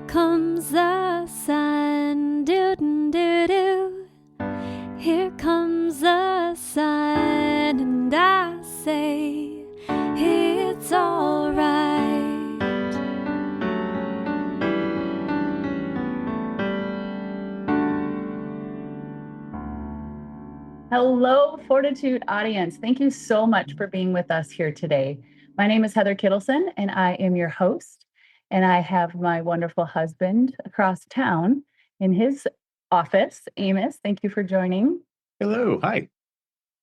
comes the sun, doo-doo-doo-doo. Here comes the sun, and I say it's all right. Hello, Fortitude audience. Thank you so much for being with us here today. My name is Heather Kittleson, and I am your host. And I have my wonderful husband across town in his office, Amos. Thank you for joining. Hello. Hi.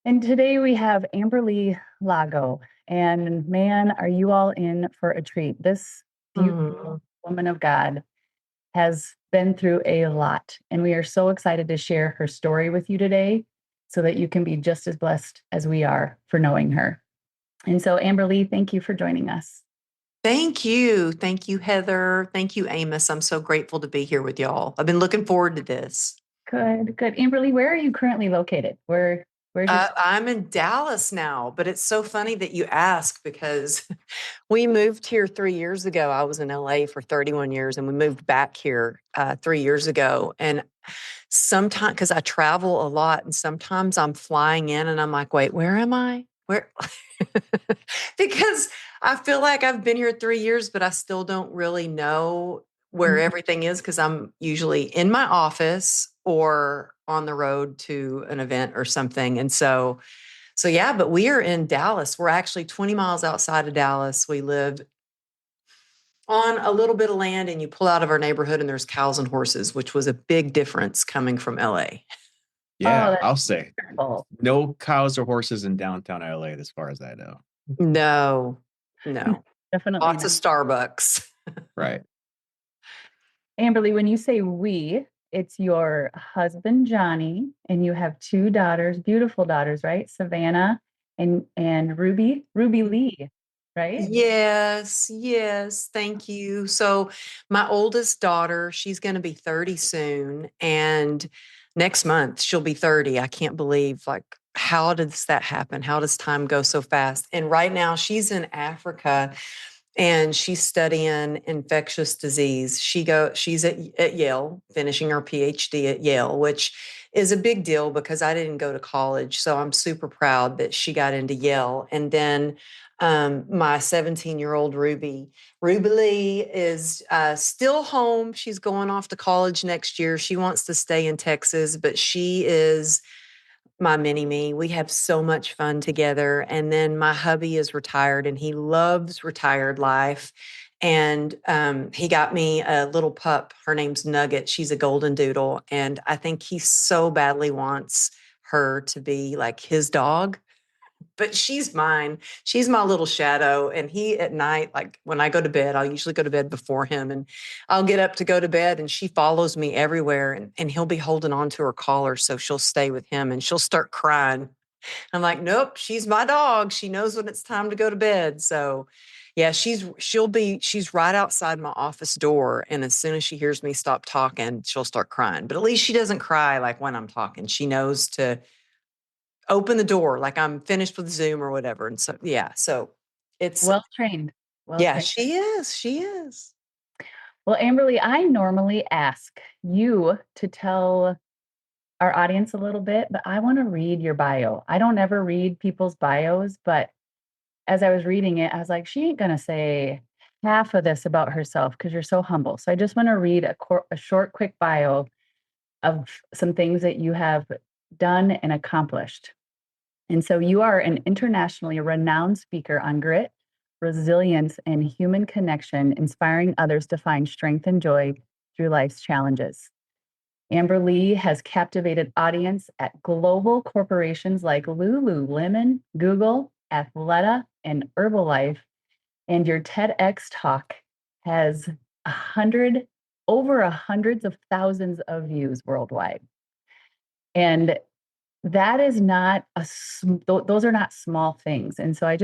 And today we have Amberly Lago. And man, are you all in for a treat. This beautiful woman of God has been through a lot. And we are so excited to share her story with you today so that you can be just as blessed as we are for knowing her. And so, Amberly, thank you for joining us. Thank you. Thank you, Heather. Thank you, Amos. I'm so grateful to be here with y'all. I've been looking forward to this. Good. Amberly, where are you currently located? Where's your... I'm in Dallas now, but it's so funny that you ask because we moved here 3 years ago. I was in LA for 31 years and we moved back here 3 years ago. And sometimes, because I travel a lot, and sometimes I'm flying in and I'm like, wait, where am I? Where? Because I feel like I've been here 3 years, but I still don't really know where everything is because I'm usually in my office or on the road to an event or something. And so yeah, but we are in Dallas. We're actually 20 miles outside of Dallas. We live on a little bit of land, and you pull out of our neighborhood and there's cows and horses, which was a big difference coming from LA. Yeah, I'll say no cows or horses in downtown LA as far as I know. No. Definitely Lots of Starbucks. Right. Amberly, when you say we, it's your husband, Johnny, and you have two daughters, beautiful daughters, right? Savannah and Ruby Lee, right? Yes. Thank you. So my oldest daughter, she's going to be 30 soon. And next month she'll be 30. I can't believe, like, how does that happen? How does time go so fast? And right now she's in Africa and she's studying infectious disease. She's at Yale, finishing her PhD at Yale, which is a big deal because I didn't go to college. So I'm super proud that she got into Yale. And then my 17-year-old Ruby Lee is still home. She's going off to college next year. She wants to stay in Texas, but she is my mini-me. We have so much fun together. And then my hubby is retired and he loves retired life. And he got me a little pup. Her name's Nugget. She's a golden doodle. And I think he so badly wants her to be like his dog. But she's mine. She's my little shadow. And he at night, like when I go to bed, I'll usually go to bed before him and I'll get up to go to bed and she follows me everywhere and he'll be holding on to her collar. So she'll stay with him and she'll start crying. I'm like, nope, she's my dog. She knows when it's time to go to bed. So yeah, she's right outside my office door. And as soon as she hears me stop talking, she'll start crying. But at least she doesn't cry like when I'm talking. She knows to open the door like I'm finished with Zoom or whatever. And so, yeah, so it's well trained. She is. Well, Amberly, I normally ask you to tell our audience a little bit, but I want to read your bio. I don't ever read people's bios, but as I was reading it, I was like, she ain't going to say half of this about herself because you're so humble. So I just want to read a short, quick bio of some things that you have done and accomplished. And so you are an internationally renowned speaker on grit, resilience, and human connection, inspiring others to find strength and joy through life's challenges. Amberly has captivated audience at global corporations like Lululemon, Google, Athleta, and Herbalife. And your TEDx talk has over hundreds of thousands of views worldwide. And that is not those are not small things. And so I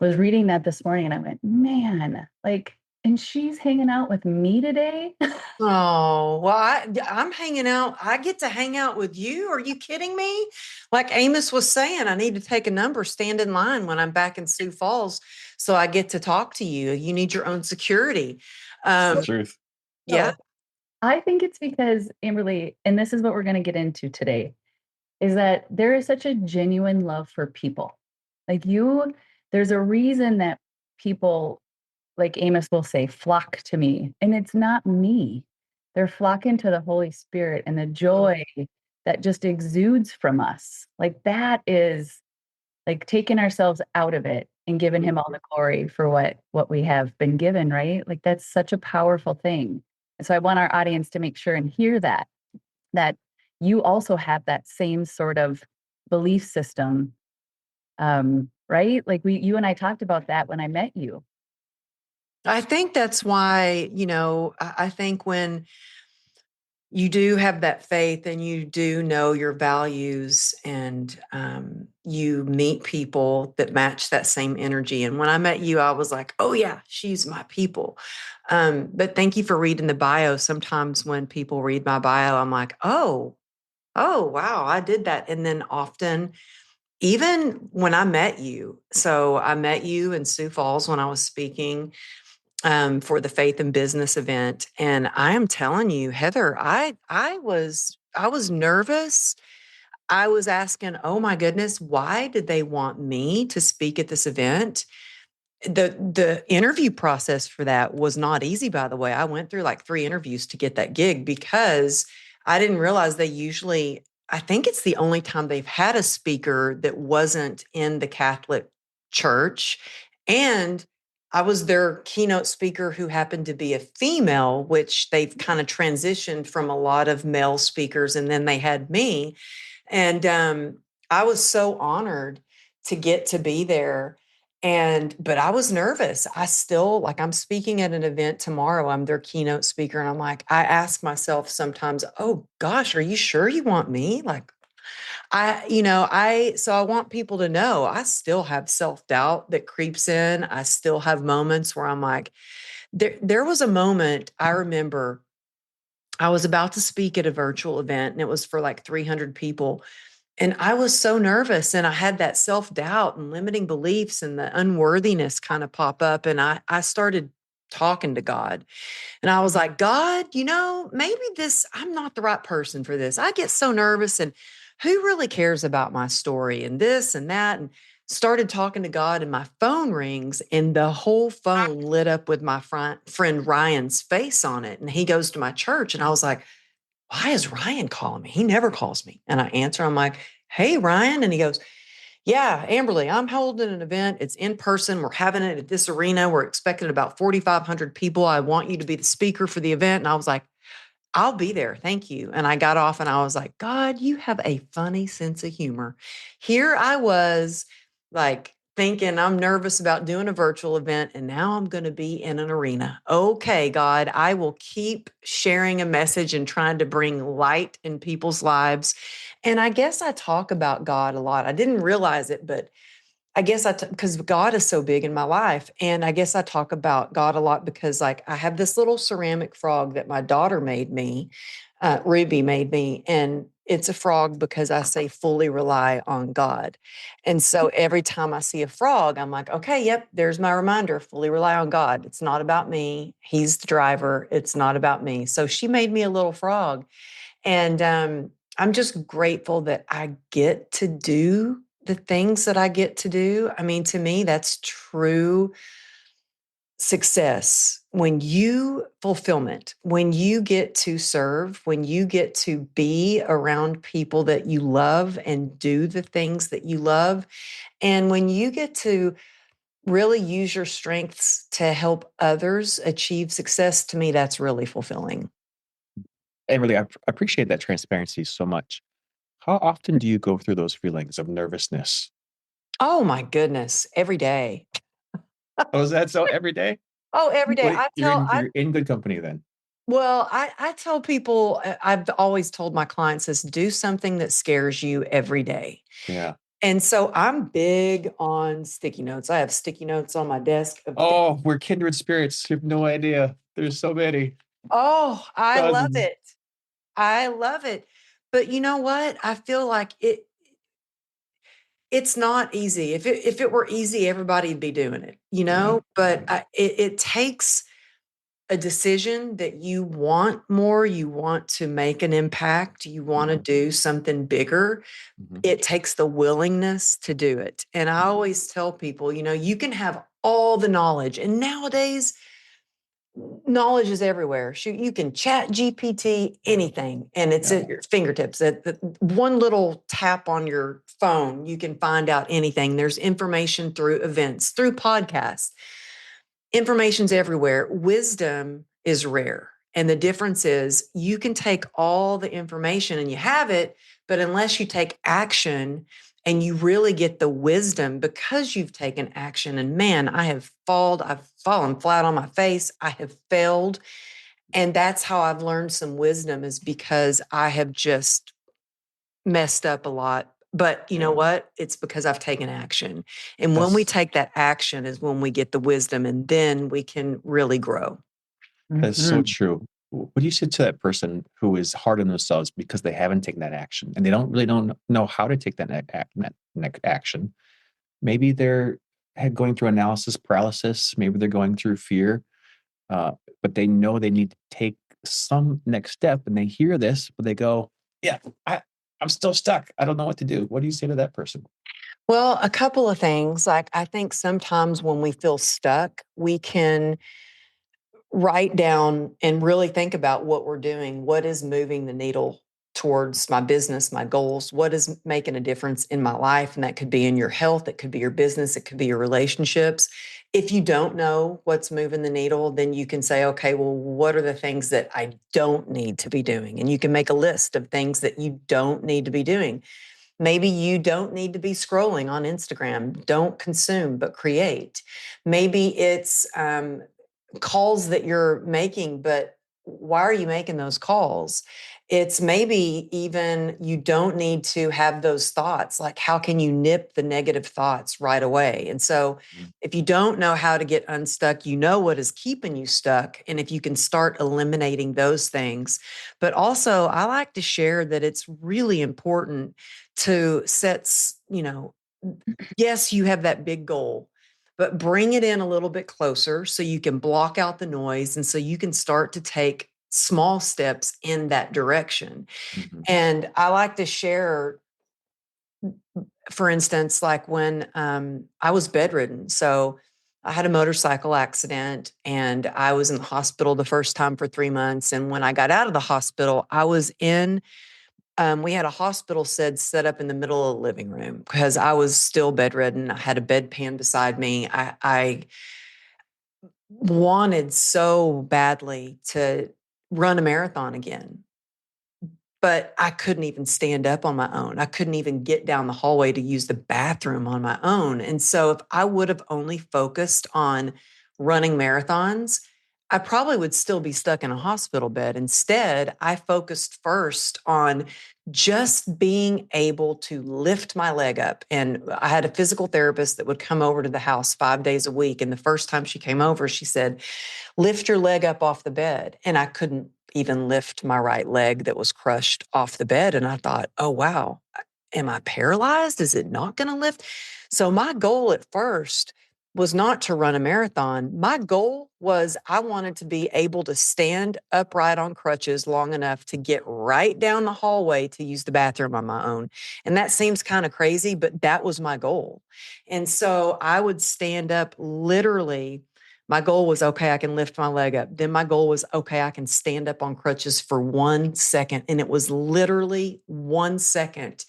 was reading that this morning and I went, man, like, and she's hanging out with me today. Oh, well, I'm hanging out. I get to hang out with you. Are you kidding me? Like Amos was saying, I need to take a number, stand in line when I'm back in Sioux Falls so I get to talk to you. You need your own security. That's the truth. Yeah. So I think it's because, Amberly, and this is what we're going to get into today, is that there is such a genuine love for people. Like there's a reason that people, like Amos will say, flock to me. And it's not me. They're flocking to the Holy Spirit and the joy that just exudes from us. Like that is like taking ourselves out of it and giving him all the glory for what we have been given, right? Like that's such a powerful thing. And so I want our audience to make sure and hear that you also have that same sort of belief system, right? Like you and I talked about that when I met you. I think that's why, I think when you do have that faith and you do know your values and you meet people that match that same energy. And when I met you, I was like, oh yeah, she's my people. But thank you for reading the bio. Sometimes when people read my bio, I'm like, oh, wow, I did that. And then often, even when I met you, so I met you in Sioux Falls when I was speaking for the Faith and Business event. And I am telling you, Heather, I was nervous. I was asking, oh my goodness, why did they want me to speak at this event? The interview process for that was not easy, by the way. I went through like 3 interviews to get that gig because I didn't realize I think it's the only time they've had a speaker that wasn't in the Catholic Church. And I was their keynote speaker who happened to be a female, which they've kind of transitioned from a lot of male speakers. And then they had me. And I was so honored to get to be there. But I was nervous. I'm speaking at an event tomorrow. I'm their keynote speaker. And I'm like, I ask myself sometimes, oh gosh, are you sure you want me? Like, so I want people to know I still have self-doubt that creeps in. I still have moments where I'm like, there was a moment I remember I was about to speak at a virtual event and it was for like 300 people. And I was so nervous and I had that self-doubt and limiting beliefs and the unworthiness kind of pop up. And I started talking to God and I was like, God, maybe I'm not the right person for this. I get so nervous and who really cares about my story and this and that? And started talking to God and my phone rings and the whole phone lit up with my friend Ryan's face on it. And he goes to my church and I was like, why is Ryan calling me? He never calls me. And I answer, I'm like, hey, Ryan. And he goes, yeah, Amberly, I'm holding an event. It's in person. We're having it at this arena. We're expecting about 4,500 people. I want you to be the speaker for the event. And I was like, I'll be there. Thank you. And I got off and I was like, God, you have a funny sense of humor. Here I was like thinking I'm nervous about doing a virtual event and now I'm going to be in an arena. Okay, God, I will keep sharing a message and trying to bring light in people's lives. And I guess I talk about God a lot. I didn't realize it, but I guess because God is so big in my life. And I guess I talk about God a lot because like I have this little ceramic frog that my daughter made me, Ruby made me. And it's a frog because I say fully rely on God. And so every time I see a frog, I'm like, okay, yep, there's my reminder, fully rely on God. It's not about me. He's the driver. It's not about me. So she made me a little frog. And I'm just grateful that I get to do the things that I get to do. I mean, to me, that's true success. Fulfillment, when you get to serve, when you get to be around people that you love and do the things that you love. And when you get to really use your strengths to help others achieve success, to me, that's really fulfilling. And really, I appreciate that transparency so much. How often do you go through those feelings of nervousness? Oh my goodness, every day. Oh, is that so every day? Oh, every day. Well, you're in good company then. Well, I tell people, I've always told my clients this, do something that scares you every day. Yeah. And so I'm big on sticky notes. I have sticky notes on my desk. Oh, we're kindred spirits. You have no idea. There's so many. Oh, I love Dozens. it. I love it. But you know what? I feel like it's not easy. If it were easy, everybody'd be doing it, you know, but it takes a decision that you want more, you want to make an impact, you want to do something bigger. It takes the willingness to do it. And I always tell people, you know, you can have all the knowledge, and nowadays knowledge is everywhere. Shoot, you can chat GPT anything, and it's at your fingertips. At one little tap on your phone, you can find out anything. There's information through events, through podcasts. Information's everywhere. Wisdom is rare. And the difference is you can take all the information and you have it, but unless you take action and you really get the wisdom because you've taken action, and man, I've fallen flat on my face. I have failed. And that's how I've learned some wisdom, is because I have just messed up a lot. But you know what? It's because I've taken action. And when we take that action is when we get the wisdom, and then we can really grow. That's so true. What do you say to that person who is hard on themselves because they haven't taken that action and they don't know how to take that action? Maybe they're going through analysis paralysis. Maybe they're going through fear, but they know they need to take some next step. And they hear this, but they go, "Yeah, I'm still stuck. I don't know what to do." What do you say to that person? Well, a couple of things. Like, I think sometimes when we feel stuck, we can write down and really think about what we're doing. What is moving the needle towards my business, my goals? What is making a difference in my life? And that could be in your health, it could be your business, it could be your relationships. If you don't know what's moving the needle, then you can say, okay, well, what are the things that I don't need to be doing? And you can make a list of things that you don't need to be doing. Maybe you don't need to be scrolling on Instagram. Don't consume, but create. Maybe it's calls that you're making, but why are you making those calls? It's maybe even you don't need to have those thoughts. Like, how can you nip the negative thoughts right away? And so if you don't know how to get unstuck, you know what is keeping you stuck. And if you can start eliminating those things. But also, I like to share that it's really important to set, you know, yes, you have that big goal, but bring it in a little bit closer so you can block out the noise, and so you can start to take small steps in that direction. And I like to share, for instance, like when I was bedridden. So I had a motorcycle accident and I was in the hospital the first time for 3 months. And when I got out of the hospital, I was in we had a hospital set up in the middle of the living room because I was still bedridden. I had a bedpan beside me. I wanted so badly to run a marathon again, but I couldn't even stand up on my own. I couldn't even get down the hallway to use the bathroom on my own. And so if I would have only focused on running marathons, I probably would still be stuck in a hospital bed. Instead, I focused first on just being able to lift my leg up. And I had a physical therapist that would come over to the house 5 days a week. And the first time she came over, she said, lift your leg up off the bed. And I couldn't even lift my right leg that was crushed off the bed. And I thought, oh, wow, am I paralyzed? Is it not going to lift? So my goal at first was not to run a marathon. My goal was I wanted to be able to stand upright on crutches long enough to get right down the hallway to use the bathroom on my own. And that seems kind of crazy, but that was my goal. And so I would stand up literally. My goal was, okay, I can lift my leg up. Then my goal was, okay, I can stand up on crutches for 1 second. And it was literally 1 second.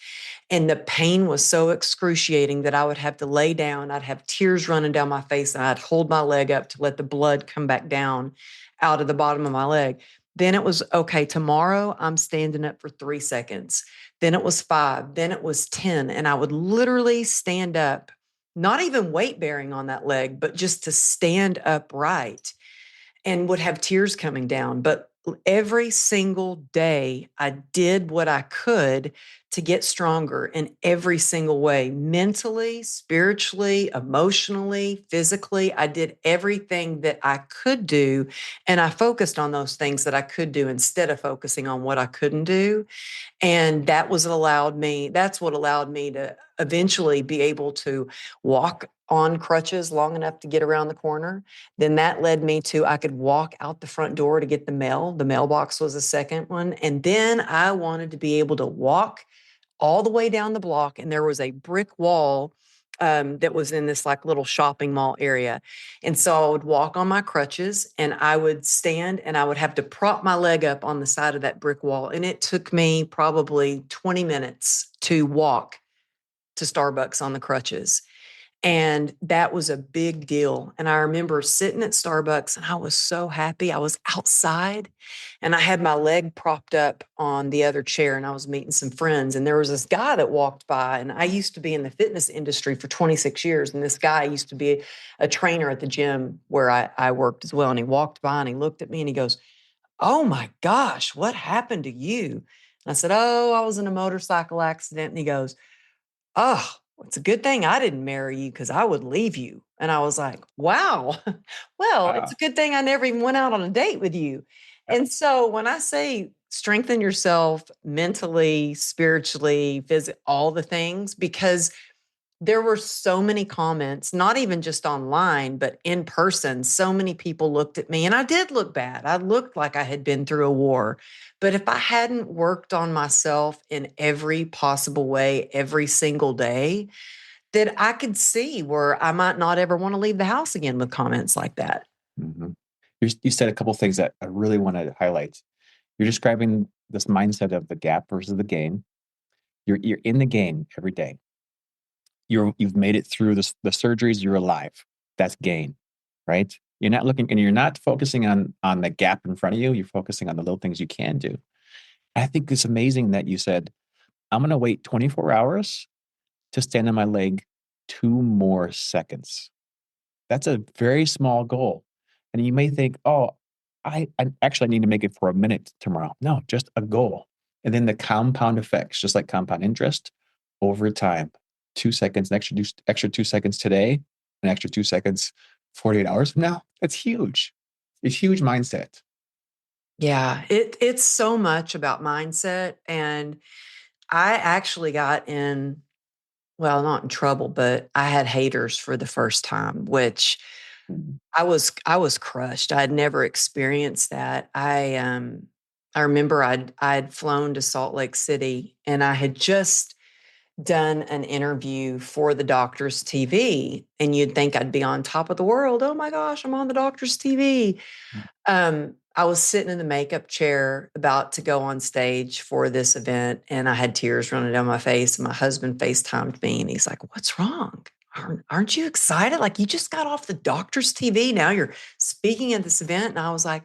And the pain was so excruciating that I would have to lay down. I'd have tears running down my face, and I'd hold my leg up to let the blood come back down out of the bottom of my leg. Then it was, okay, tomorrow I'm standing up for 3 seconds. Then it was 5. Then it was 10. And I would literally stand up, not even weight bearing on that leg, but just to stand upright, and would have tears coming down. But every single day, I did what I could to get stronger in every single way, mentally, spiritually, emotionally, physically. I did everything that I could do. And I focused on those things that I could do instead of focusing on what I couldn't do. And that's what allowed me to eventually be able to walk on crutches long enough to get around the corner. Then that led me to, I could walk out the front door to get the mail. The mailbox was the second one. And then I wanted to be able to walk all the way down the block. And there was a brick wall that was in this like little shopping mall area. And so I would walk on my crutches and I would stand and I would have to prop my leg up on the side of that brick wall. And it took me probably 20 minutes to walk to Starbucks on the crutches. And that was a big deal. And I remember sitting at Starbucks and I was so happy. I was outside and I had my leg propped up on the other chair and I was meeting some friends. And there was this guy that walked by, and I used to be in the fitness industry for 26 years. And this guy used to be a trainer at the gym where I worked as well. And he walked by and he looked at me and he goes, "Oh my gosh, what happened to you?" And I said, "Oh, I was in a motorcycle accident." And he goes, "Oh, it's a good thing I didn't marry you because I would leave you." And I was like, wow, well, it's a good thing I never even went out on a date with you. And so when I say strengthen yourself mentally, spiritually, physically, all the things, because there were so many comments, not even just online, but in person. So many people looked at me and I did look bad. I looked like I had been through a war. But if I hadn't worked on myself in every possible way, every single day, that I could see where I might not ever want to leave the house again with comments like that. Mm-hmm. You said a couple of things that I really want to highlight. You're describing this mindset of the gap versus the gain. You're in the game every day. You've made it through the surgeries. You're alive. That's gain, right? You're not looking and you're not focusing on the gap in front of you. You're focusing on the little things you can do. I think it's amazing that you said, "I'm going to wait 24 hours to stand on my leg 2 more seconds." That's a very small goal. And you may think, "Oh, I actually need to make it for a minute tomorrow." No, just a goal. And then the compound effects, just like compound interest, over time, 2 seconds, an extra 2 seconds today, an extra 2 seconds 48 hours from now. That's huge. It's huge mindset. Yeah, it's so much about mindset. And I actually got in, well, not in trouble, but I had haters for the first time, which I was crushed. I had never experienced that. I remember I'd flown to Salt Lake City and I had just done an interview for the doctor's TV, and you'd think I'd be on top of the world. Oh my gosh, I'm on the doctor's TV. I was sitting in the makeup chair about to go on stage for this event, and I had tears running down my face. And my husband FaceTimed me, and he's like, "What's wrong? Aren't you excited? Like you just got off the doctor's TV. Now you're speaking at this event." And I was like,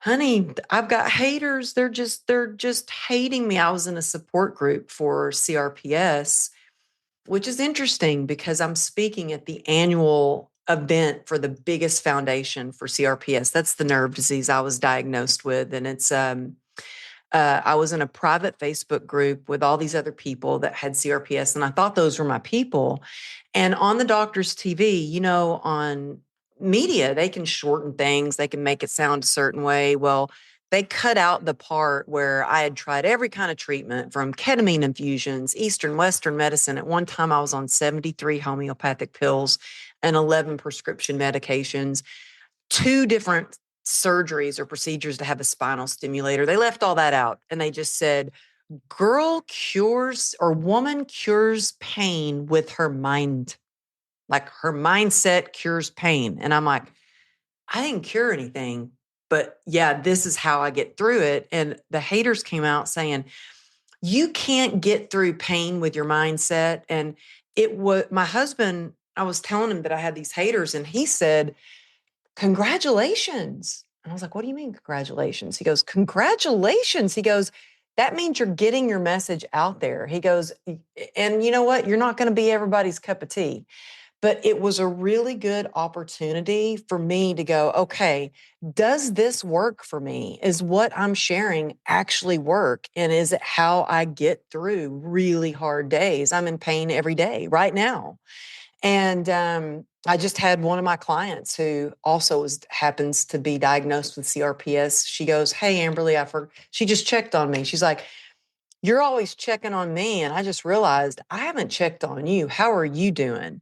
"Honey, I've got haters. They're just hating me." I was in a support group for CRPS, which is interesting because I'm speaking at the annual event for the biggest foundation for CRPS. That's the nerve disease I was diagnosed with. And I was in a private Facebook group with all these other people that had CRPS, and I thought those were my people. And on the doctor's TV, on media, they can shorten things, they can make it sound a certain way. Well, they cut out the part where I had tried every kind of treatment from ketamine infusions, Eastern, Western medicine. At one time, I was on 73 homeopathic pills and 11 prescription medications, 2 different surgeries or procedures to have a spinal stimulator. They left all that out and they just said, woman cures pain with her mind. Like her mindset cures pain. And I'm like, I didn't cure anything, but yeah, this is how I get through it. And the haters came out saying, "You can't get through pain with your mindset." And it was my husband, I was telling him that I had these haters and he said, "Congratulations." And I was like, "What do you mean congratulations?" He goes, "Congratulations." He goes, "That means you're getting your message out there." He goes, "And you know what? You're not going to be everybody's cup of tea." But it was a really good opportunity for me to go, okay, does this work for me? Is what I'm sharing actually work? And is it how I get through really hard days? I'm in pain every day right now. And I just had one of my clients who also happens to be diagnosed with CRPS. She goes, "Hey, Amberly, she just checked on me." She's like, "You're always checking on me. And I just realized I haven't checked on you. How are you doing?"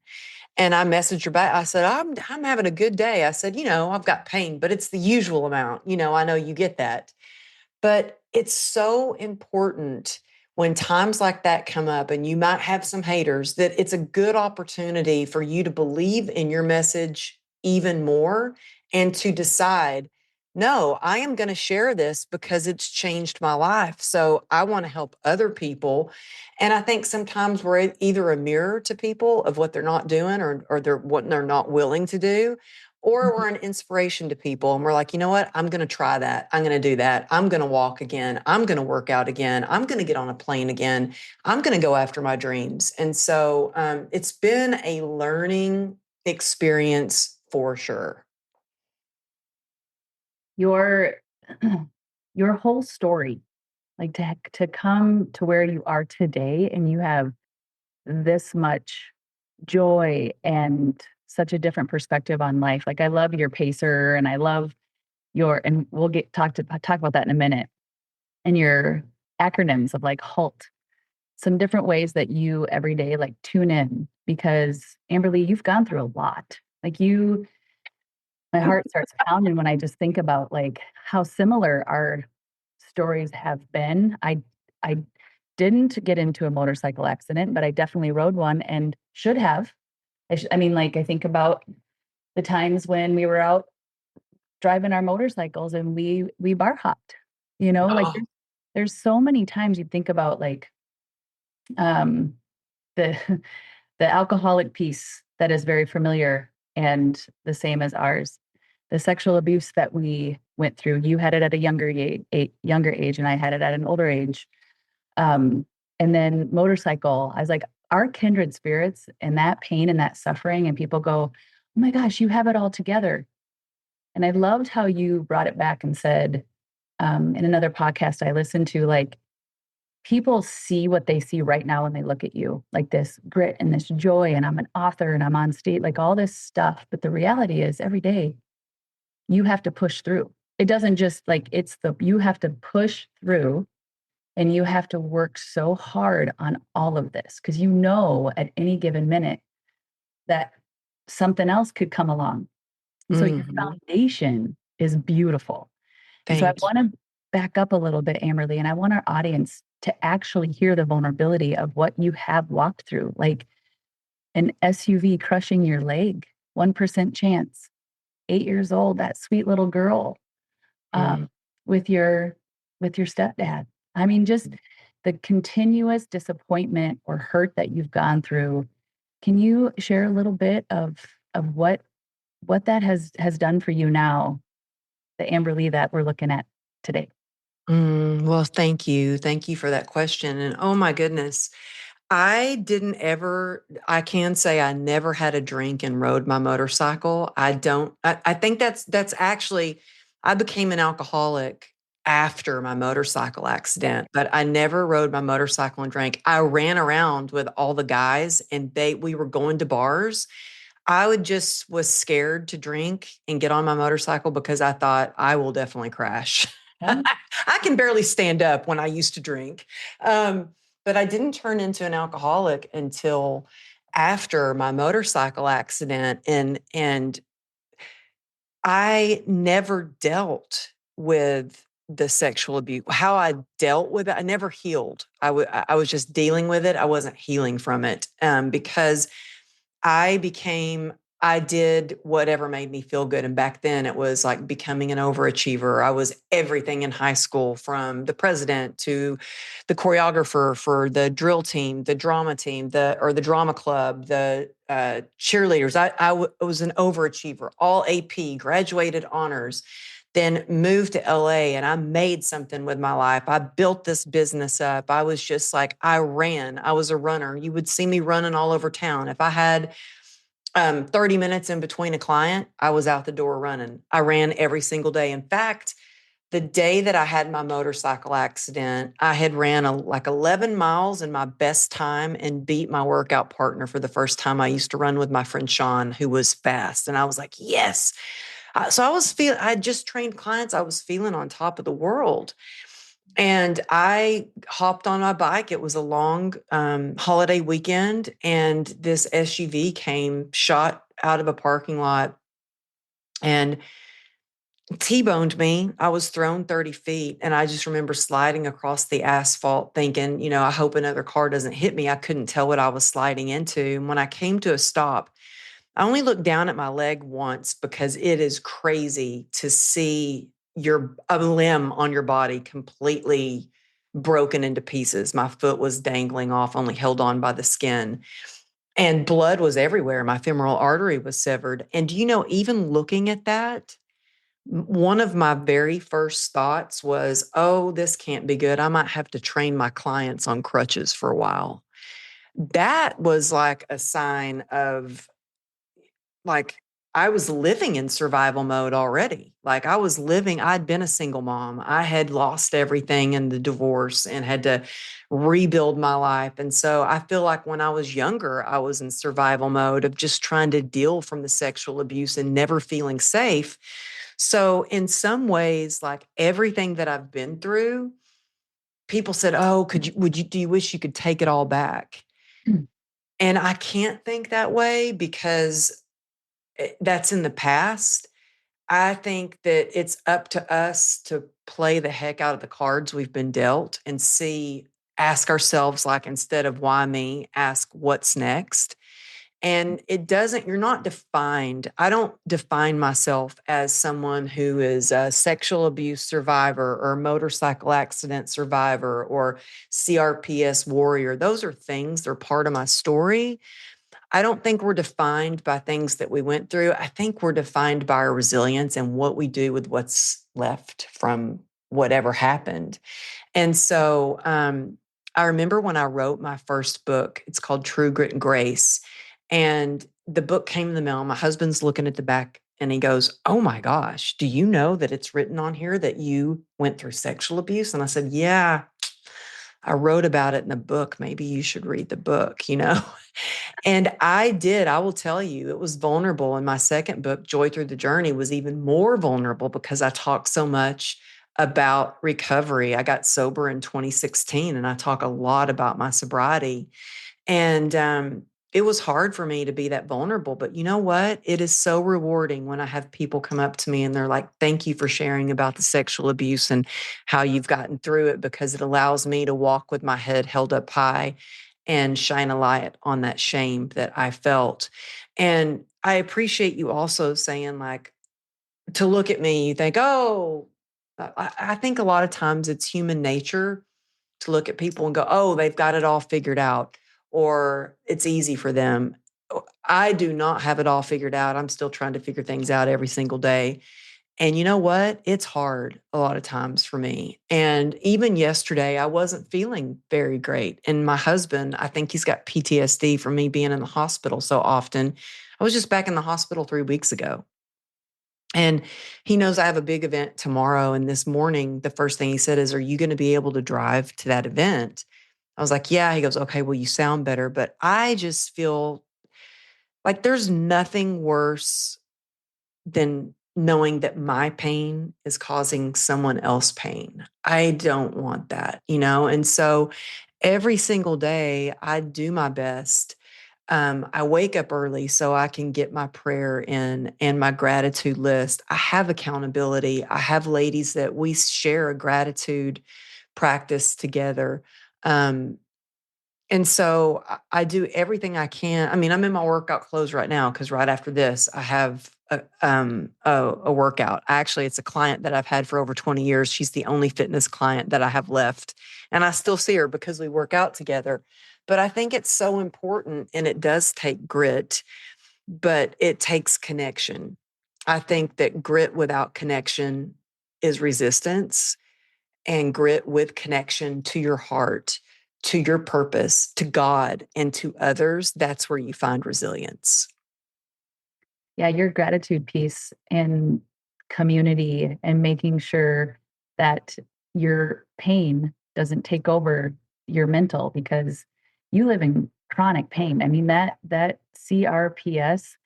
And I messaged her back. I said, I'm having a good day. I said, I've got pain, but it's the usual amount. I know you get that. But it's so important when times like that come up and you might have some haters, that it's a good opportunity for you to believe in your message even more and to decide, no, I am going to share this because it's changed my life. So I want to help other people. And I think sometimes we're either a mirror to people of what they're not doing or what they're not willing to do, or we're an inspiration to people and we're like, you know what? I'm going to try that. I'm going to do that. I'm going to walk again. I'm going to work out again. I'm going to get on a plane again. I'm going to go after my dreams. And so it's been a learning experience for sure. Your your whole story, like to come to where you are today, and you have this much joy and such a different perspective on life. Like, I love your pacer, and I love and we'll talk about that in a minute. And your acronyms of like HALT, some different ways that you every day like tune in, because Amberly, you've gone through a lot. My heart starts pounding when I just think about like how similar our stories have been. I didn't get into a motorcycle accident, but I definitely rode one and should have. I think about the times when we were out driving our motorcycles and we bar hopped. Like there's so many times you think about like um the the alcoholic piece that is very familiar and the same as ours. The sexual abuse that we went through, you had it at a younger age, and I had it at an older age. And then motorcycle, I was like, our kindred spirits and that pain and that suffering, and people go, "Oh my gosh, you have it all together." And I loved how you brought it back and said, in another podcast I listened to, like, people see what they see right now when they look at you, like this grit and this joy, and I'm an author and I'm on stage, like all this stuff. But the reality is every day you have to push through. It doesn't just like, you have to push through, and you have to work so hard on all of this because at any given minute that something else could come along. So your foundation is beautiful. And so I want to back up a little bit, Amberly, and I want our audience to actually hear the vulnerability of what you have walked through, like an SUV crushing your leg, 1% chance, 8 years old, that sweet little girl with your stepdad. I mean, just the continuous disappointment or hurt that you've gone through. Can you share a little bit of what that has done for you now, the Amberly that we're looking at today? Well, thank you. Thank you for that question. And oh my goodness, I can say I never had a drink and rode my motorcycle. I think that's actually, I became an alcoholic after my motorcycle accident, but I never rode my motorcycle and drank. I ran around with all the guys and we were going to bars. I was scared to drink and get on my motorcycle because I thought I will definitely crash. Yeah. I can barely stand up when I used to drink. But I didn't turn into an alcoholic until after my motorcycle accident. And I never dealt with the sexual abuse. How I dealt with it, I never healed. I was just dealing with it. I wasn't healing from it because I did whatever made me feel good. And back then it was like becoming an overachiever. I was everything in high school, from the president to the choreographer for the drill team, the drama team, the drama club, the cheerleaders. I was an overachiever, all AP, graduated honors, then moved to LA, and I made something with my life. I built this business up. I was just like, I was a runner. You would see me running all over town. If I had 30 minutes in between a client, I was out the door running. I ran every single day. In fact, the day that I had my motorcycle accident, I had ran like 11 miles in my best time and beat my workout partner for the first time. I used to run with my friend Sean, who was fast. And I was like, yes. So I just trained clients. I was feeling on top of the world. And I hopped on my bike. It was a long holiday weekend. And this SUV came, shot out of a parking lot, and T-boned me. I was thrown 30 feet, and I just remember sliding across the asphalt thinking, I hope another car doesn't hit me. I couldn't tell what I was sliding into. And when I came to a stop, I only looked down at my leg once because it is crazy to see a limb on your body completely broken into pieces. My foot was dangling off, only held on by the skin. And blood was everywhere. My femoral artery was severed. And even looking at that, one of my very first thoughts was, oh, this can't be good. I might have to train my clients on crutches for a while. That was like a sign of, like, I was living in survival mode already. Like I'd been a single mom. I had lost everything in the divorce and had to rebuild my life. And so I feel like when I was younger, I was in survival mode of just trying to deal from the sexual abuse and never feeling safe. So in some ways, like everything that I've been through, people said, oh, do you wish you could take it all back? Mm. And I can't think that way because that's in the past. I think that it's up to us to play the heck out of the cards we've been dealt and ask ourselves, like, instead of why me, ask what's next. And you're not defined. I don't define myself as someone who is a sexual abuse survivor or motorcycle accident survivor or CRPS warrior. Those are things, they're part of my story. I don't think we're defined by things that we went through. I think we're defined by our resilience and what we do with what's left from whatever happened. And so I remember when I wrote my first book, it's called True Grit and Grace. And the book came in the mail. My husband's looking at the back and he goes, oh my gosh, do you know that it's written on here that you went through sexual abuse? And I said, yeah, I wrote about it in the book. Maybe you should read the book, And I did. I will tell you, it was vulnerable. And my second book, Joy Through the Journey, was even more vulnerable because I talked so much about recovery. I got sober in 2016 and I talk a lot about my sobriety. And it was hard for me to be that vulnerable. But you know what? It is so rewarding when I have people come up to me and they're like, thank you for sharing about the sexual abuse and how you've gotten through it, because it allows me to walk with my head held up high and shine a light on that shame that I felt. And I appreciate you also saying, like, to look at me, you think, oh, I think a lot of times it's human nature to look at people and go, oh, they've got it all figured out, or it's easy for them. I do not have it all figured out. I'm still trying to figure things out every single day. And you know what? It's hard a lot of times for me. And even yesterday, I wasn't feeling very great. And my husband, I think he's got PTSD from me being in the hospital so often. I was just back in the hospital 3 weeks ago. And he knows I have a big event tomorrow. And this morning, the first thing he said is, are you going to be able to drive to that event? I was like, yeah. He goes, okay, well, you sound better. But I just feel like there's nothing worse than knowing that my pain is causing someone else pain. I don't want that, And so every single day I do my best. I wake up early so I can get my prayer in and my gratitude list. I have accountability. I have ladies that we share a gratitude practice together. And so I do everything I can. I mean, I'm in my workout clothes right now because right after this, I have a workout. Actually, it's a client that I've had for over 20 years. She's the only fitness client that I have left. And I still see her because we work out together. But I think it's so important, and it does take grit, but it takes connection. I think that grit without connection is resistance, and grit with connection to your heart, to your purpose, to God, and to others, that's where you find resilience. Yeah, your gratitude piece and community and making sure that your pain doesn't take over your mental, because you live in chronic pain. I mean, that CRPS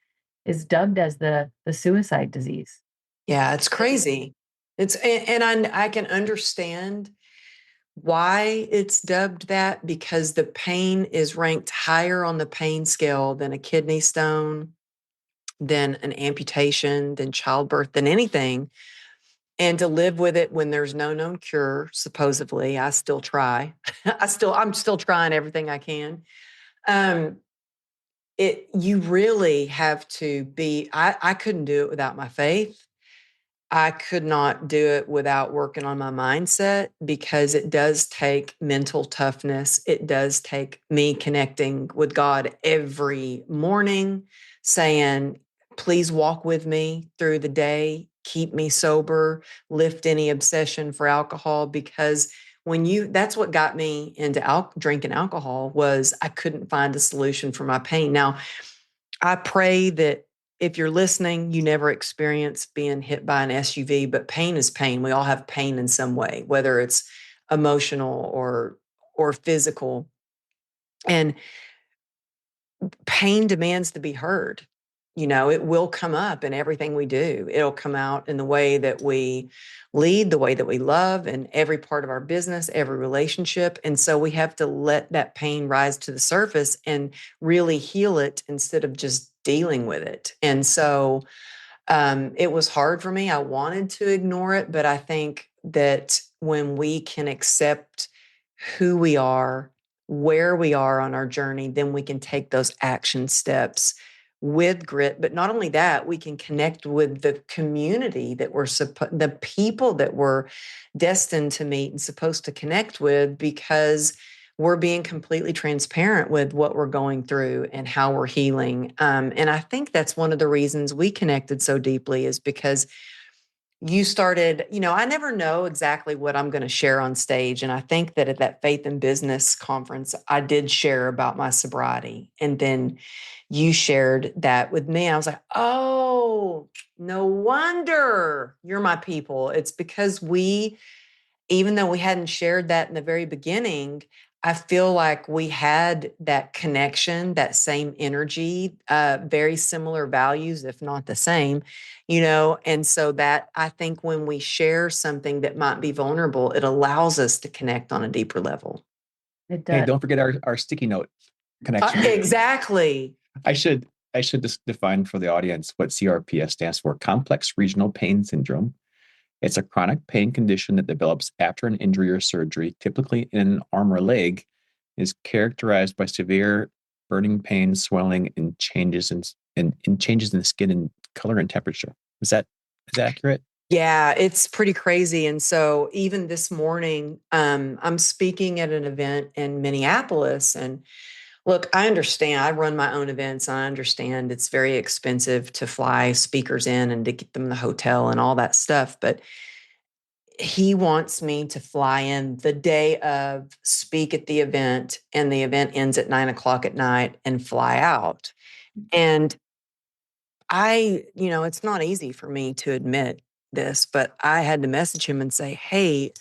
is dubbed as the suicide disease. Yeah, it's crazy. I can understand why it's dubbed that, because the pain is ranked higher on the pain scale than a kidney stone, than an amputation, than childbirth, than anything. And to live with it when there's no known cure, supposedly, I still try. I'm still trying everything I can. Um, you really have to be, I couldn't do it without my faith. I could not do it without working on my mindset, because it does take mental toughness. It does take me connecting with God every morning, saying, please walk with me through the day, keep me sober, lift any obsession for alcohol. Because that's what got me into drinking alcohol, was I couldn't find a solution for my pain. Now, I pray that if you're listening, you never experience being hit by an SUV, but pain is pain. We all have pain in some way, whether it's emotional or physical. And pain demands to be heard. It will come up in everything we do. It'll come out in the way that we lead, the way that we love, and every part of our business, every relationship. And so we have to let that pain rise to the surface and really heal it, instead of just dealing with it. And so it was hard for me. I wanted to ignore it, but I think that when we can accept who we are, where we are on our journey, then we can take those action steps with grit. But not only that, we can connect with the community that the people that we're destined to meet and supposed to connect with, because we're being completely transparent with what we're going through and how we're healing. And I think that's one of the reasons we connected so deeply, is because you started, I never know exactly what I'm going to share on stage. And I think that at that Faith in Business conference, I did share about my sobriety. And then you shared that with me. I was like, oh, no wonder you're my people. It's because even though we hadn't shared that in the very beginning, I feel like we had that connection, that same energy, very similar values, if not the same, and so that, I think, when we share something that might be vulnerable, it allows us to connect on a deeper level. It does. Hey, don't forget our sticky note connection. Exactly. I should just define for the audience what CRPS stands for: complex regional pain syndrome. It's a chronic pain condition that develops after an injury or surgery, typically in an arm or leg, is characterized by severe burning pain, swelling, and changes in changes in the skin and color and temperature. Is that accurate? Yeah, it's pretty crazy. And so even this morning, I'm speaking at an event in Minneapolis. And look, I understand. I run my own events. I understand it's very expensive to fly speakers in and to get them in the hotel and all that stuff. But he wants me to fly in the day of, speak at the event, and the event ends at 9:00 at night, and fly out. And it's not easy for me to admit this, but I had to message him and say, hey,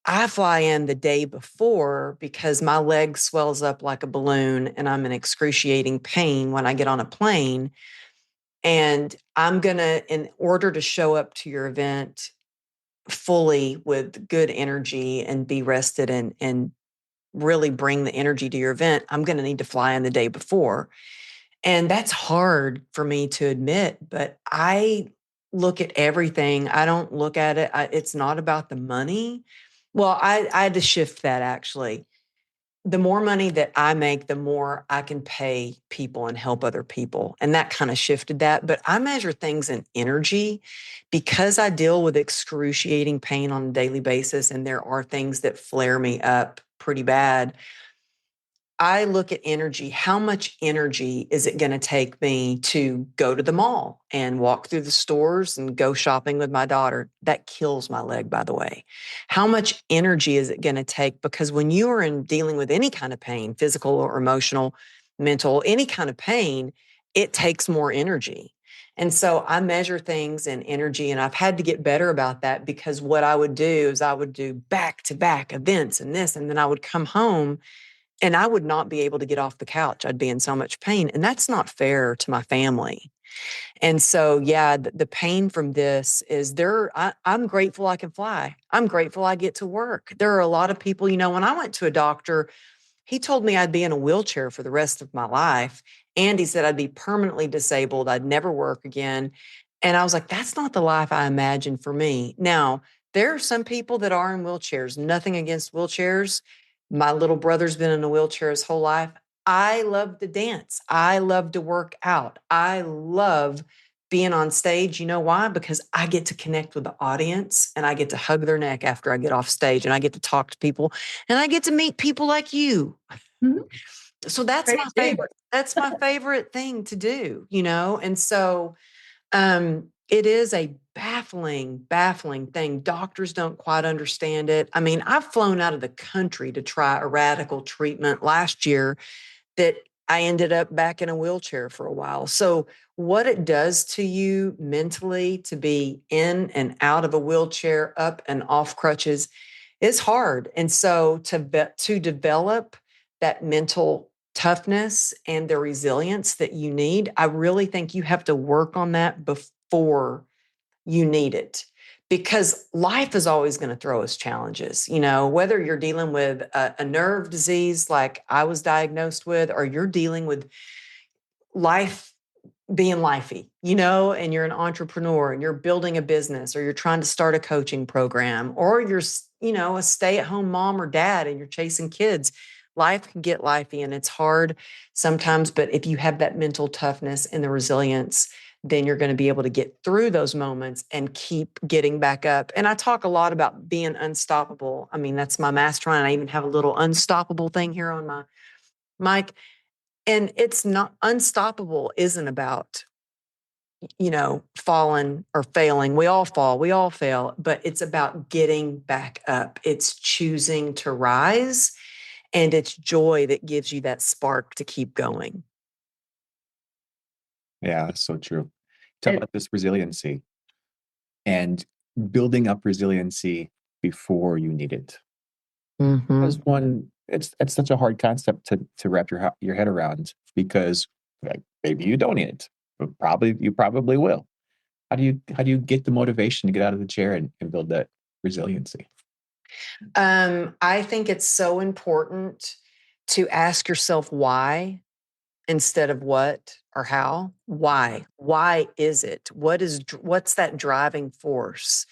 I fly in the day before because my leg swells up like a balloon and I'm in excruciating pain when I get on a plane. And I'm going to, in order to show up to your event fully with good energy and be rested and really bring the energy to your event, I'm going to need to fly in the day before. And that's hard for me to admit, but I look at everything. I don't look at it. It's not about the money. Well, I had to shift that, actually. The more money that I make, the more I can pay people and help other people. And that kind of shifted that. But I measure things in energy, because I deal with excruciating pain on a daily basis. And there are things that flare me up pretty bad. I look at energy. How much energy is it going to take me to go to the mall and walk through the stores and go shopping with my daughter? That kills my leg, by the way. How much energy is it going to take? Because when you are dealing with any kind of pain, physical or emotional, mental, any kind of pain, it takes more energy. And so I measure things in energy, and I've had to get better about that, because what I would do is I would do back-to-back events and this, and then I would come home and I would not be able to get off the couch. I'd be in so much pain, and that's not fair to my family. And so, yeah, the pain from this is I'm grateful I can fly. I'm grateful I get to work. There are a lot of people, when I went to a doctor, he told me I'd be in a wheelchair for the rest of my life. And he said I'd be permanently disabled. I'd never work again. And I was like, that's not the life I imagined for me. Now, there are some people that are in wheelchairs, nothing against wheelchairs. My little brother's been in a wheelchair his whole life. I love to dance. I love to work out. I love being on stage. You know why? Because I get to connect with the audience, and I get to hug their neck after I get off stage, and I get to talk to people, and I get to meet people like you. Mhm. So that's Great my too. favorite. That's my favorite thing to do, And so it is a baffling thing. Doctors don't quite understand it. I mean, I've flown out of the country to try a radical treatment last year that I ended up back in a wheelchair for a while. So what it does to you mentally to be in and out of a wheelchair, up and off crutches, is hard. And so to develop that mental toughness and the resilience that you need, I really think you have to work on that before you need it, because life is always going to throw us challenges, whether you're dealing with a nerve disease like I was diagnosed with, or you're dealing with life being lifey, and you're an entrepreneur and you're building a business, or you're trying to start a coaching program, or you're, a stay-at-home mom or dad and you're chasing kids. Life can get lifey and it's hard sometimes, but if you have that mental toughness and the resilience, then you're going to be able to get through those moments and keep getting back up. And I talk a lot about being unstoppable. I mean, that's my mastermind. I even have a little unstoppable thing here on my mic. And it's not unstoppable, isn't about, falling or failing. We all fall, we all fail, but it's about getting back up. It's choosing to rise, and it's joy that gives you that spark to keep going. Yeah, that's so true. Talk about this resiliency and building up resiliency before you need it. Mm-hmm. As one, it's such a hard concept to wrap your head around, because maybe you don't need it, but you probably will. How do you get the motivation to get out of the chair and build that resiliency? I think it's so important to ask yourself why instead of what or how. Why? Why is it? What's that driving force?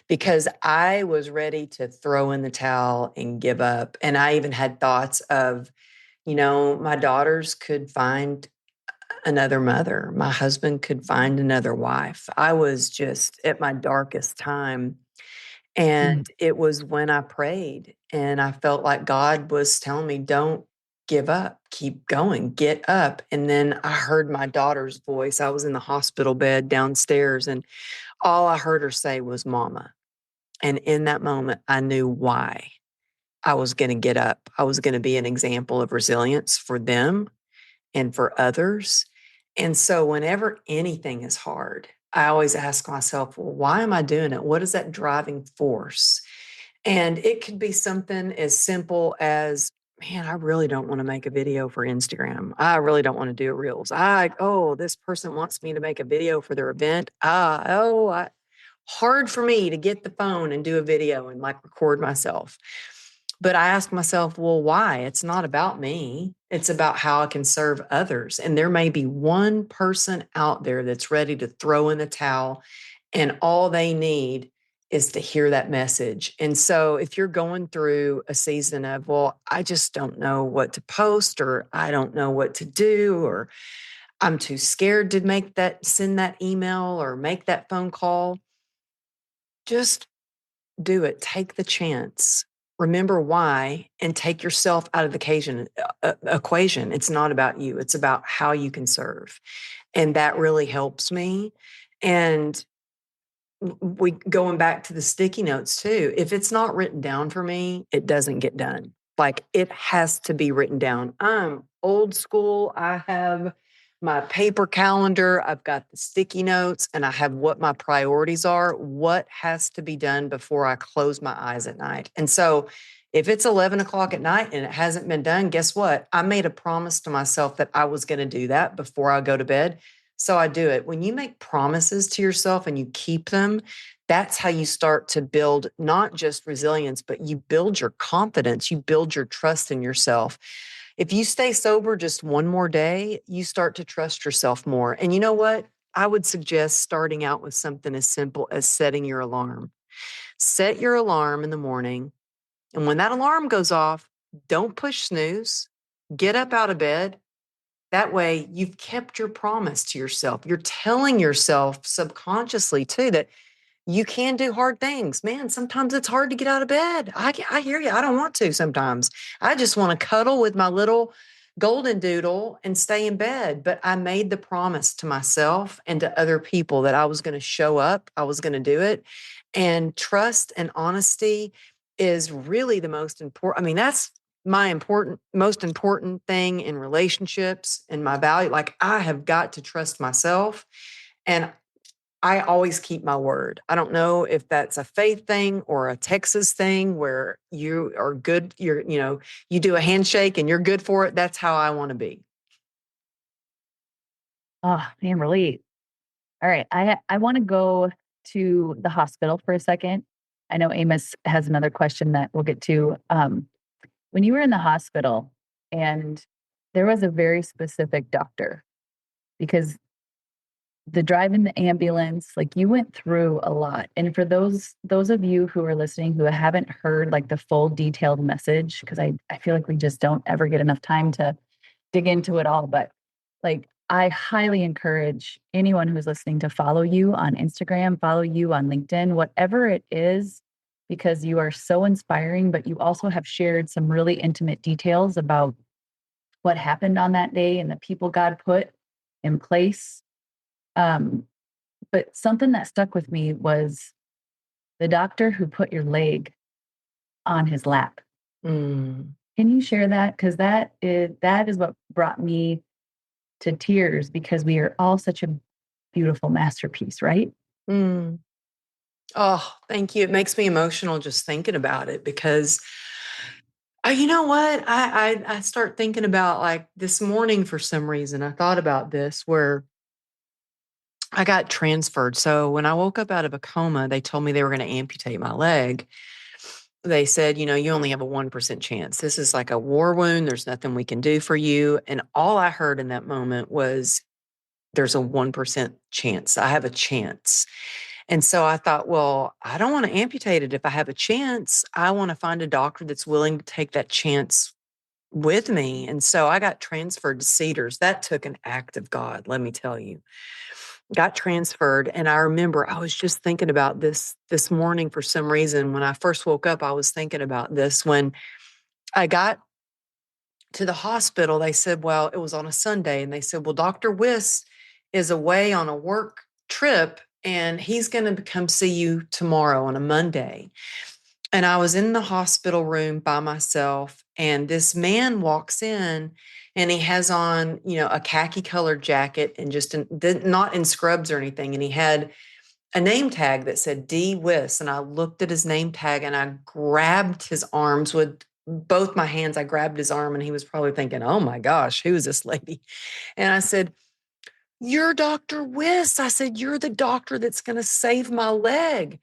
Because I was ready to throw in the towel and give up. And I even had thoughts of, my daughters could find another mother. My husband could find another wife. I was just at my darkest time. And it was when I prayed and I felt like God was telling me, don't give up, keep going, get up. And then I heard my daughter's voice. I was in the hospital bed downstairs, and all I heard her say was, Mama. And in that moment, I knew why I was going to get up. I was going to be an example of resilience for them and for others. And so whenever anything is hard, I always ask myself, well, why am I doing it? What is that driving force? And it could be something as simple as, man, I really don't want to make a video for Instagram. I really don't want to do Reels. This person wants me to make a video for their event. Hard for me to get the phone and do a video and record myself. But I ask myself, well, why? It's not about me. It's about how I can serve others. And there may be one person out there that's ready to throw in the towel, and all they need is to hear that message. And so if you're going through a season of, well, I just don't know what to post, or I don't know what to do, or I'm too scared to send that email or make that phone call, just do it. Take the chance. Remember why, and take yourself out of the equation. It's not about you. It's about how you can serve. And that really helps me. And we going back to the sticky notes too. If it's not written down for me, it doesn't get done. It has to be written down. I'm old school. I have my paper calendar, I've got the sticky notes, and I have what my priorities are, what has to be done before I close my eyes at night. And so if it's 11 o'clock at night and it hasn't been done, guess what? I made a promise to myself that I was going to do that before I go to bed. So I do it. When you make promises to yourself and you keep them, that's how you start to build not just resilience, but you build your confidence, you build your trust in yourself. If you stay sober just one more day, you start to trust yourself more. And you know what? I would suggest starting out with something as simple as setting your alarm. Set your alarm in the morning. And when that alarm goes off, don't push snooze. Get up out of bed. That way, you've kept your promise to yourself. You're telling yourself subconsciously, too, that you can do hard things. Man, sometimes it's hard to get out of bed. I hear you. I don't want to sometimes. I just want to cuddle with my little golden doodle and stay in bed. But I made the promise to myself and to other people that I was going to show up. I was going to do it. And trust and honesty is really the most important. I mean, that's my most important thing in relationships and my value. Like, I have got to trust myself. And I always keep my word. I don't know if that's a faith thing or a Texas thing where you are good. You do a handshake and you're good for it. That's how I want to be. Oh, Amberly. All right. I want to go to the hospital for a second. I know Amos has another question that we'll get to. When you were in the hospital and there was a very specific doctor, because the drive in the ambulance, like, you went through a lot. And for those of you who are listening who haven't heard like the full detailed message, because I feel like we just don't ever get enough time to dig into it all. But like, I highly encourage anyone who's listening to follow you on Instagram, follow you on LinkedIn, whatever it is, because you are so inspiring, but you also have shared some really intimate details about what happened on that day and the people God put in place. But something that stuck with me was the doctor who put your leg on his lap. Mm. Can you share that? Because that is what brought me to tears, because we are all such a beautiful masterpiece, right? Mm. Oh, thank you. It makes me emotional just thinking about it because you know what? I start thinking about, like, this morning for some reason, I thought about this where I got transferred. So when I woke up out of a coma, they told me they were going to amputate my leg. They said, you only have a 1% chance. This is like a war wound. There's nothing we can do for you. And all I heard in that moment was, there's a 1% chance. I have a chance. And so I thought, well, I don't want to amputate it. If I have a chance, I want to find a doctor that's willing to take that chance with me. And so I got transferred to Cedars. That took an act of God, let me tell you. Got transferred. And I remember I was just thinking about this morning for some reason. When I first woke up, I was thinking about this. When I got to the hospital, they said, well, it was on a Sunday. And they said, well, Dr. Wiss is away on a work trip and he's going to come see you tomorrow on a Monday. And I was in the hospital room by myself, and this man walks in and he has on, a khaki colored jacket and just not in scrubs or anything. And he had a name tag that said D. Wiss. And I looked at his name tag and I grabbed his arms with both my hands. I grabbed his arm and he was probably thinking, oh my gosh, who is this lady? And I said, you're Dr. Wiss. I said, you're the doctor that's going to save my leg.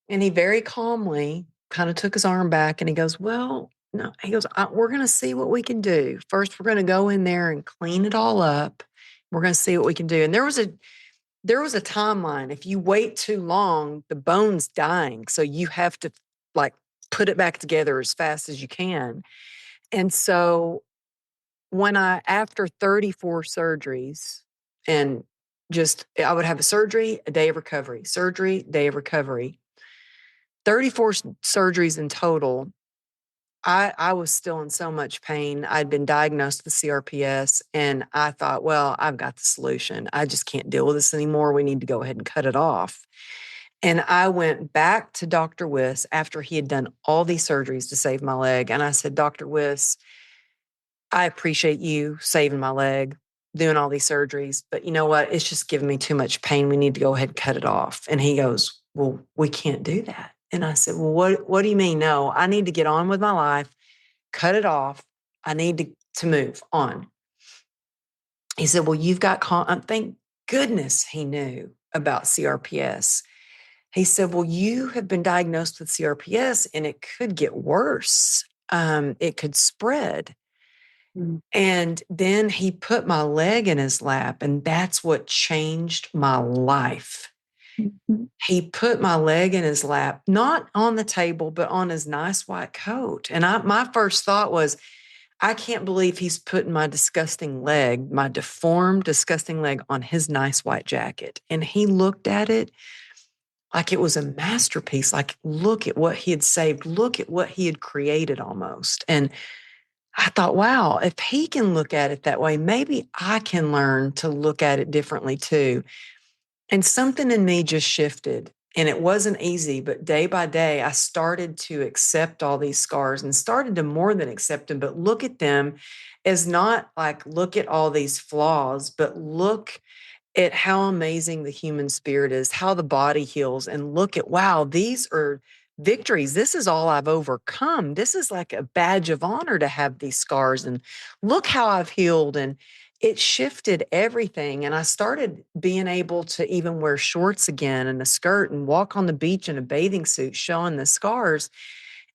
And he very calmly kind of took his arm back and he goes, well, no, he goes, we're going to see what we can do. First, we're going to go in there and clean it all up. We're going to see what we can do. And there was a timeline. If you wait too long, the bone's dying. So you have to, like, put it back together as fast as you can. And so after 34 surgeries, and I would have a surgery, a day of recovery, surgery, day of recovery, 34 surgeries in total. I was still in so much pain. I'd been diagnosed with CRPS, and I thought, well, I've got the solution. I just can't deal with this anymore. We need to go ahead and cut it off. And I went back to Dr. Wiss after he had done all these surgeries to save my leg. And I said, Dr. Wiss, I appreciate you saving my leg. doing all these surgeries, but you know what? It's just giving me too much pain. We need to go ahead and cut it off. And he goes, well, we can't do that. And I said, well, what do you mean? No, I need to get on with my life, cut it off. I need to move on. He said, well, you've got, thank goodness he knew about CRPS. He said, well, you have been diagnosed with CRPS and it could get worse. It could spread. Mm. And then he put my leg in his lap, and that's what changed my life. Mm-hmm. He put my leg in his lap, not on the table, but on his nice white coat. And my first thought was, I can't believe he's putting my disgusting leg, my deformed, disgusting leg on his nice white jacket. And he looked at it like it was a masterpiece. Like, look at what he had saved. Look at what he had created almost. And I thought, wow, if he can look at it that way, maybe I can learn to look at it differently too. And something in me just shifted. And it wasn't easy, but day by day, I started to accept all these scars and started to more than accept them, but look at them as not like, look at all these flaws, but look at how amazing the human spirit is, how the body heals, and look at, wow, these are victories. This is all I've overcome. This is like a badge of honor to have these scars, and look how I've healed. And it shifted everything. And I started being able to even wear shorts again and a skirt and walk on the beach in a bathing suit, showing the scars.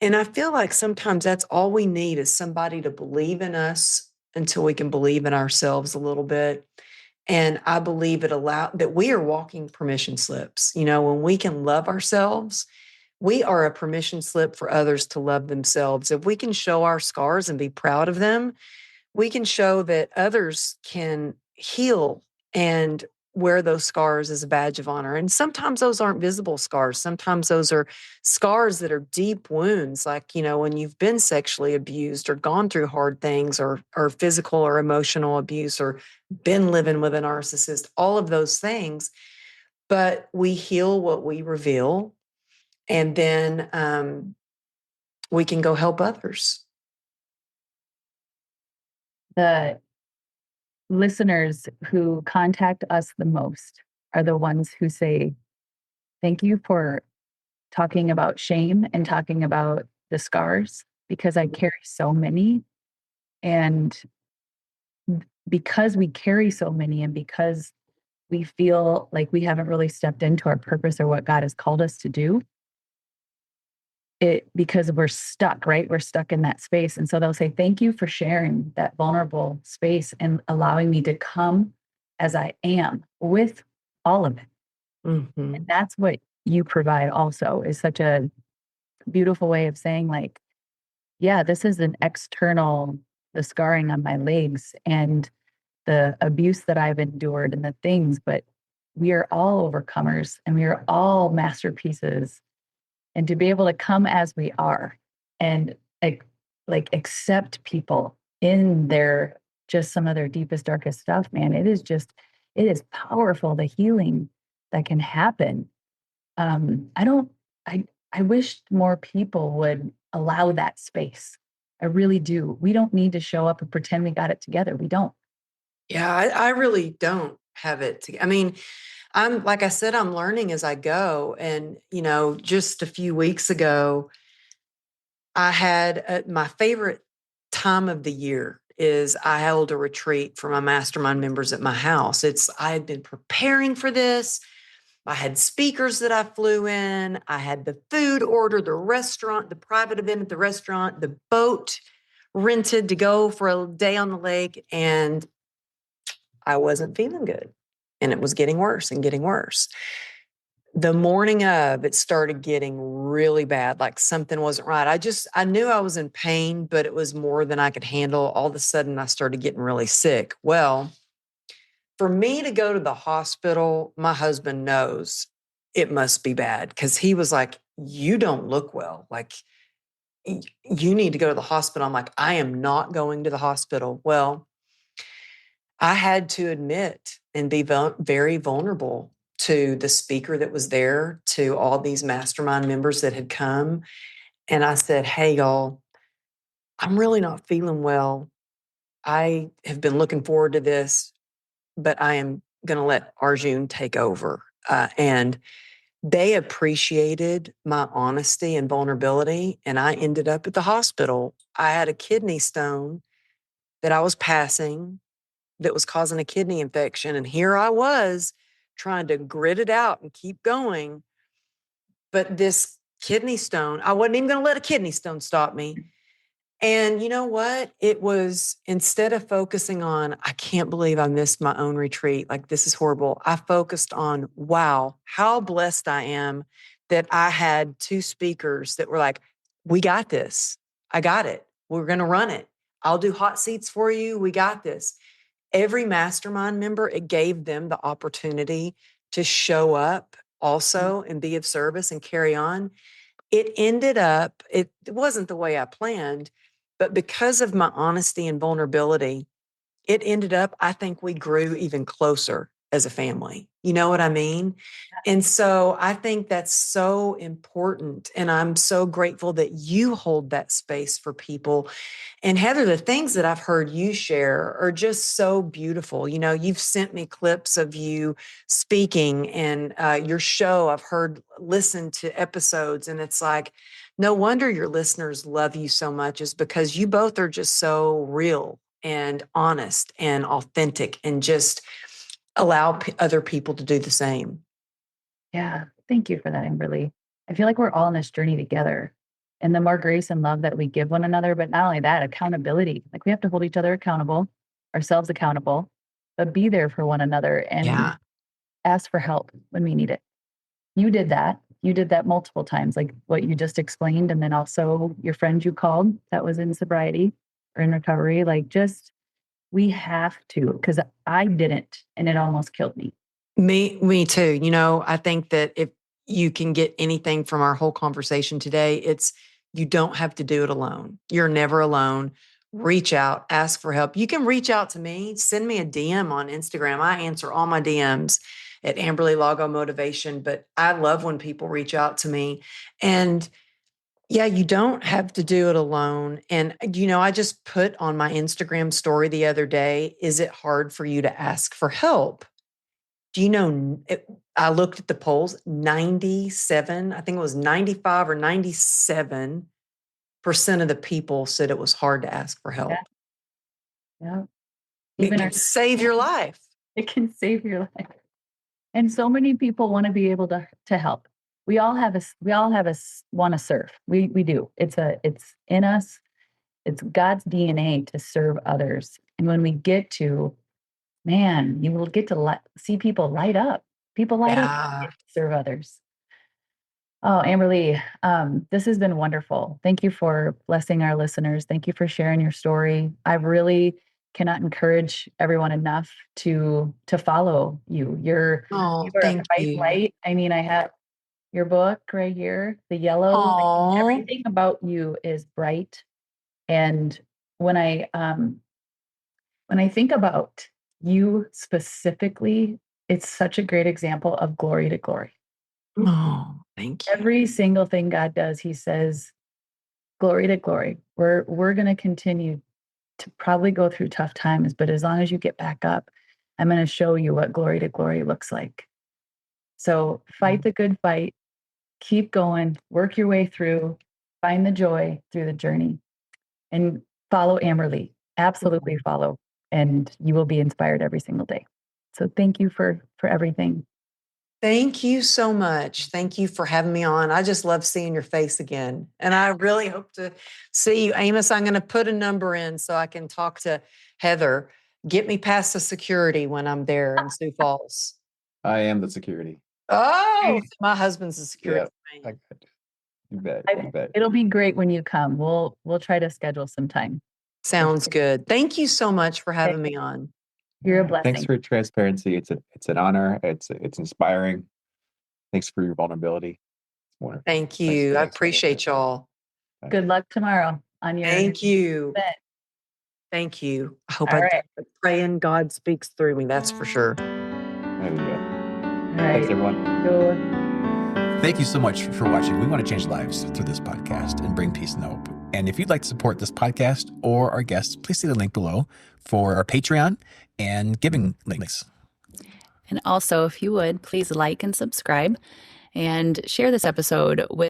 And I feel like sometimes that's all we need is somebody to believe in us until we can believe in ourselves a little bit. And I believe that we are walking permission slips. You know, when we can love ourselves, we are a permission slip for others to love themselves. If we can show our scars and be proud of them, we can show that others can heal and wear those scars as a badge of honor. And sometimes those aren't visible scars. Sometimes those are scars that are deep wounds, like, you know, when you've been sexually abused or gone through hard things or physical or emotional abuse or been living with a narcissist, all of those things. But we heal what we reveal, and then we can go help others. The listeners who contact us the most are the ones who say, thank you for talking about shame and talking about the scars, because I carry so many. And because we carry so many, and because we feel like we haven't really stepped into our purpose or what God has called us to do, because we're stuck, right? We're stuck in that space. And so they'll say, thank you for sharing that vulnerable space and allowing me to come as I am with all of it. Mm-hmm. And that's what you provide also, is such a beautiful way of saying, like, yeah, this is an external, the scarring on my legs and the abuse that I've endured and the things, but we are all overcomers and we are all masterpieces. And to be able to come as we are and like accept people in their, just some of their deepest, darkest stuff, man, it is powerful, the healing that can happen. I wish more people would allow that space. I really do. We don't need to show up and pretend we got it together. We don't. Yeah, I really don't have it together. I mean, like I said, I'm learning as I go. And, you know, just a few weeks ago, I had my favorite time of the year is I held a retreat for my mastermind members at my house. I had been preparing for this. I had speakers that I flew in. I had the food order, the restaurant, the private event at the restaurant, the boat rented to go for a day on the lake. And I wasn't feeling good. And it was getting worse and getting worse. The morning of, it started getting really bad, like something wasn't right. I knew I was in pain, but it was more than I could handle. All of a sudden, I started getting really sick. Well, for me to go to the hospital, my husband knows it must be bad, because he was like, you don't look well. Like, you need to go to the hospital. I'm like, I am not going to the hospital. Well, I had to admit and be very vulnerable to the speaker that was there, to all these mastermind members that had come. And I said, hey, y'all, I'm really not feeling well. I have been looking forward to this but I am going to let Arjun take over. And they appreciated my honesty and vulnerability. And I ended up at the hospital. I had a kidney stone that I was passing that was causing a kidney infection. And here I was trying to grit it out and keep going. But this kidney stone, I wasn't even going to let a kidney stone stop me. And you know what? It was, instead of focusing on, I can't believe I missed my own retreat, like this is horrible, I focused on, wow, how blessed I am that I had two speakers that were like, we got this. I got it. We're going to run it. I'll do hot seats for you. We got this. Every mastermind member, it gave them the opportunity to show up also and be of service and carry on. It ended up, it wasn't the way I planned, but because of my honesty and vulnerability, it ended up, I think we grew even closer as a family. You know what I mean? And so I think that's so important. And I'm so grateful that you hold that space for people. And Heather, the things that I've heard you share are just so beautiful. You know, you've sent me clips of you speaking and your show. I've listened to episodes, and it's like, no wonder your listeners love you so much, is because you both are just so real and honest and authentic and just allow other people to do the same. Yeah. Thank you for that, Amberly. I feel like we're all on this journey together. And the more grace and love that we give one another, but not only that, accountability. Like we have to hold each other accountable, ourselves accountable, but be there for one another and ask for help when we need it. You did that. You did that multiple times, like what you just explained. And then also your friend you called that was in sobriety or in recovery, like just, we have to, because I didn't, and it almost killed me. Me too. You know, I think that if you can get anything from our whole conversation today, it's you don't have to do it alone. You're never alone. Reach out, ask for help. You can reach out to me, send me a DM on Instagram. I answer all my DMs at Amberly Lago Motivation, but I love when people reach out to me. And yeah, you don't have to do it alone. And, you know, I just put on my Instagram story the other day, is it hard for you to ask for help? Do you know, I looked at the polls, 97, I think it was 95 or 97% of the people said it was hard to ask for help. Yeah. It can save your life. It can save your life. And so many people want to be able to help. We all want to serve. We do. It's in us. It's God's DNA to serve others. And when we get to, man, you will get to see people light up. People light up to serve others. Oh, Amberly, this has been wonderful. Thank you for blessing our listeners. Thank you for sharing your story. I really cannot encourage everyone enough to follow you. You are a bright light. I mean, I have your book right here, the yellow. Like, everything about you is bright. And when I think about you specifically, it's such a great example of glory to glory. Oh, thank you. Every single thing God does, he says, glory to glory. We're going to continue to probably go through tough times, but as long as you get back up, I'm going to show you what glory to glory looks like. So fight the good fight, keep going, work your way through, find the joy through the journey, and follow Amberly. Absolutely follow, and you will be inspired every single day. So thank you for everything. Thank you so much. Thank you for having me on. I just love seeing your face again. And I really hope to see you. Amos, I'm going to put a number in so I can talk to Heather. Get me past the security when I'm there in Sioux Falls. I am the security. Oh, my husband's the security. Yeah, you bet. You bet. It'll be great when you come. We'll try to schedule some time. Sounds good. Thank you so much for having me on. You're a blessing. Thanks for your transparency. It's an honor. It's inspiring. Thanks for your vulnerability. It's wonderful. Thank you. I appreciate y'all. Good luck tomorrow on your Thank you. event. Thank you. I hope praying God speaks through me. That's for sure. There we go. All right. Thanks, everyone. Thank you so much for watching. We want to change lives through this podcast and bring peace and hope. And if you'd like to support this podcast or our guests, please see the link below for our Patreon and giving links. And also, if you would, please like and subscribe and share this episode with